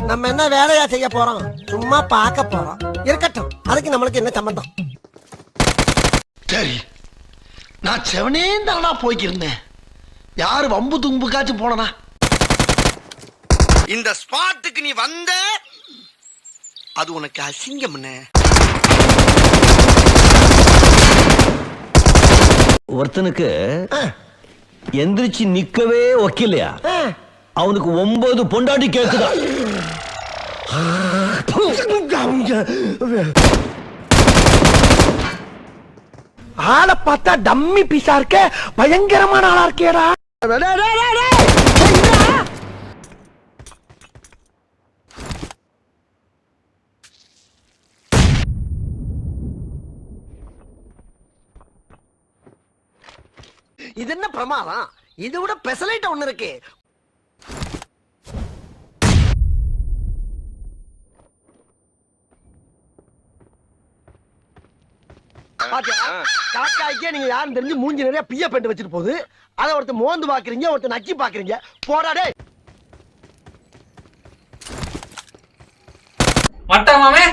நம்ம என்ன வேலையா செய்ய போறோம்? சும்மா பார்க்க போறோம். இருக்கட்டும், அதுக்கு நம்மளுக்கு என்ன சம்பந்தம்? சரி, நான் செவனே தானா போய்க்கிருந்தேன். யாரு வம்பு தும்புக்காச்சும் போனா இந்த ஸ்பாட்டுக்கு நீ வந்த அது உனக்கு அசிங்கம். ஒருத்தனுக்கு எந்திரிச்சு நிக்கவே ஒக்கில்லையா, அவனுக்கு 9 பொண்டாட்டி கேக்குதா. ஆளை பார்த்தா டம்மி பீஸா இருக்க, பயங்கரமான ஆளா இருக்கேடா. இது என்ன பிரமாதம்? இதை விட பெசலைட் ஒண்ணு இருக்கு. காக்காய்க்கே நீங்க யாரும் தெரிஞ்சு மூஞ்சி நிறைய பிய பெட்டு வச்சிட்டு போகுது. அதை ஒருத்தர் மோந்து பாக்குறீங்க, ஒருத்தர் நக்கி பாக்குறீங்க. போடாடே மட்ட மாமே.